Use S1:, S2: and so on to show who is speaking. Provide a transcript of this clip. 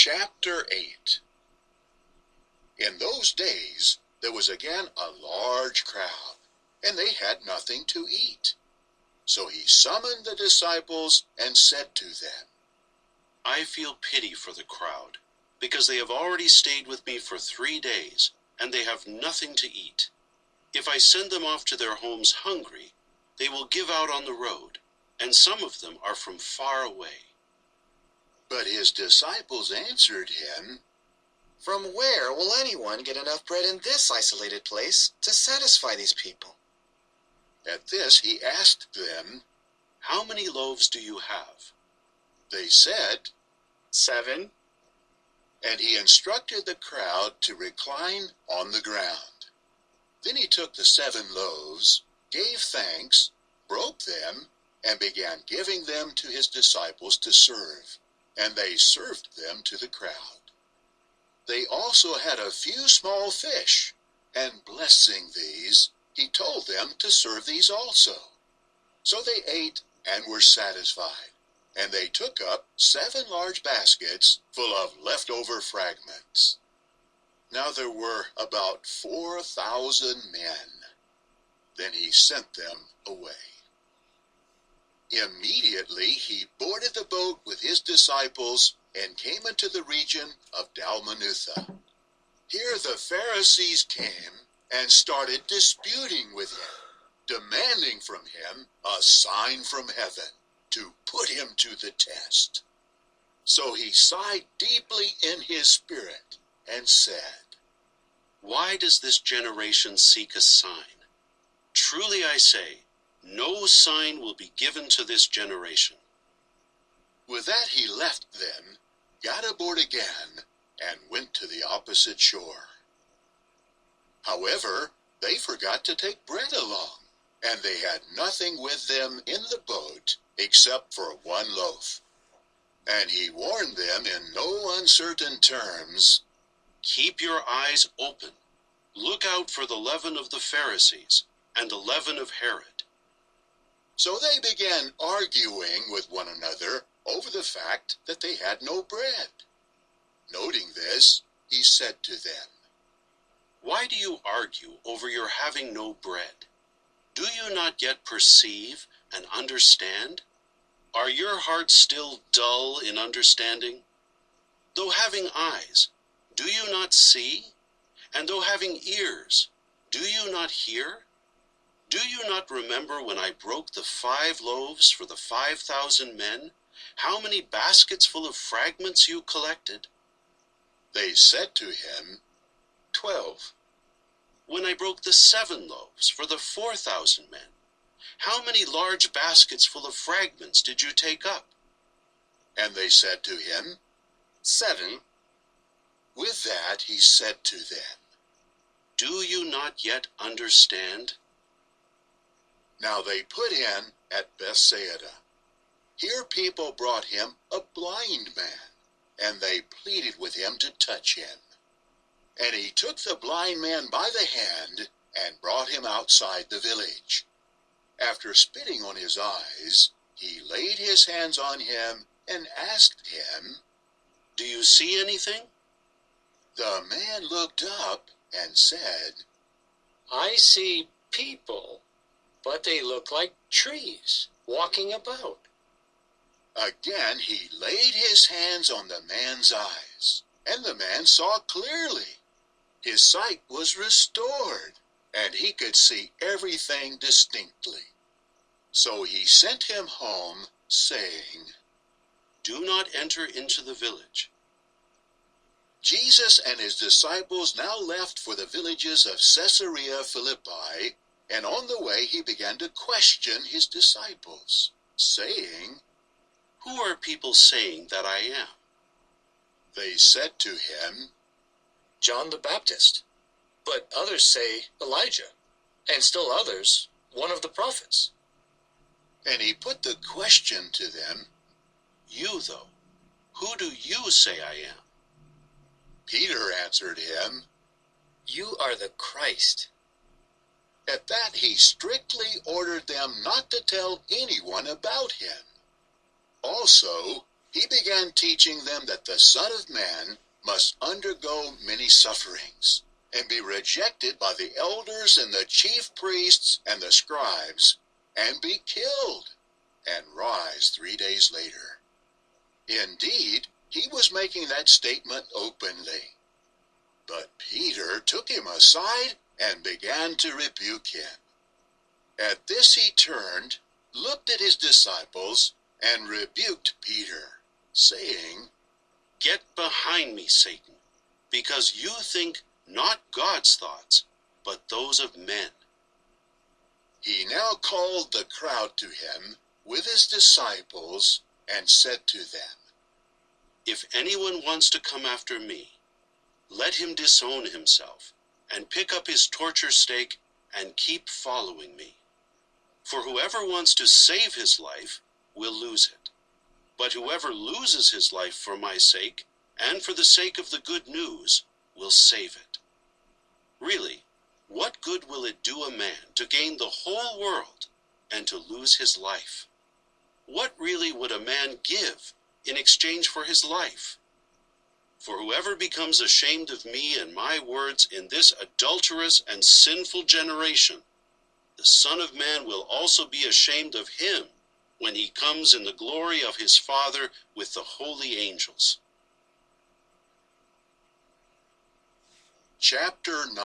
S1: Chapter 8. In those days there was again a large crowd, and they had nothing to eat. So he summoned the disciples and said to them,
S2: I feel pity for the crowd, because they have already stayed with me for 3 days, and they have nothing to eat. If I send them off to their homes hungry, they will give out on the road, and some of them are from far away.
S1: But his disciples answered him,
S3: From where will anyone get enough bread in this isolated place to satisfy these people?
S1: At this he asked them,
S2: How many loaves do you have?
S1: They said,
S3: 7.
S1: and he instructed the crowd to recline on the ground. Then he took the 7 loaves, gave thanks, broke them, and began giving them to his disciples to serve, and they served them to the crowd. They also had a few small fish, and blessing these, he told them to serve these also. So they ate and were satisfied, and they took up 7 large baskets full of leftover fragments. Now there were about 4,000 men. Then he sent them away. Immediately he boarded the boat with his disciples and came into the region of Dalmanutha. Here the Pharisees came and started disputing with him, demanding from him a sign from heaven to put him to the test. So he sighed deeply in his spirit and said,
S2: Why does this generation seek a sign? Truly I say, no sign will be given to this generation.
S1: With that he left them, got aboard again, and went to the opposite shore. However, they forgot to take bread along, and they had nothing with them in the boat except for 1 loaf. And he warned them in no uncertain terms,
S2: Keep your eyes open. Look out for the leaven of the Pharisees and the leaven of Herod.
S1: So they began arguing with one another over the fact that they had no bread. Noting this, he said to them,
S2: Why do you argue over your having no bread? Do you not yet perceive and understand? Are your hearts still dull in understanding? Though having eyes, do you not see? And though having ears, do you not hear? Do you not remember when I broke the 5 loaves for the 5,000 men, how many baskets full of fragments you collected?
S1: They said to him,
S3: 12.
S2: When I broke the 7 loaves for the 4,000 men, how many large baskets full of fragments did you take up?
S1: And they said to him,
S3: 7.
S1: With that he said to them,
S2: Do you not yet understand?
S1: Now they put in at Bethsaida. Here people brought him a blind man, and they pleaded with him to touch him. And he took the blind man by the hand and brought him outside the village. After spitting on his eyes, he laid his hands on him and asked him,
S2: Do you see anything?
S1: The man looked up and said,
S4: I see people, but they look like trees walking about.
S1: Again he laid his hands on the man's eyes, and the man saw clearly. His sight was restored, and he could see everything distinctly. So he sent him home, saying,
S2: Do not enter into the village.
S1: Jesus and his disciples now left for the villages of Caesarea Philippi, and on the way he began to question his disciples, saying,
S2: Who are people saying that I am?
S1: They said to him,
S4: John the Baptist, but others say Elijah, and still others, one of the prophets.
S1: And he put the question to them,
S2: You, though, who do you say I am?
S1: Peter answered him,
S4: You are the Christ.
S1: At that he strictly ordered them not to tell anyone about him. Also, he began teaching them that the Son of Man must undergo many sufferings and be rejected by the elders and the chief priests and the scribes and be killed and rise 3 days later. Indeed, he was making that statement openly. But Peter took him aside and began to rebuke him. At this he turned, looked at his disciples, and rebuked Peter, saying,
S2: "Get behind me, Satan, because you think not God's thoughts, but those of men."
S1: He now called the crowd to him with his disciples and said to them,
S2: "If anyone wants to come after me, let him disown himself and pick up his torture stake and keep following me. For whoever wants to save his life will lose it. But whoever loses his life for my sake and for the sake of the good news will save it. Really, what good will it do a man to gain the whole world and to lose his life? What really would a man give in exchange for his life? For whoever becomes ashamed of me and my words in this adulterous and sinful generation, the Son of Man will also be ashamed of him when he comes in the glory of his Father with the holy angels."
S1: Chapter 9.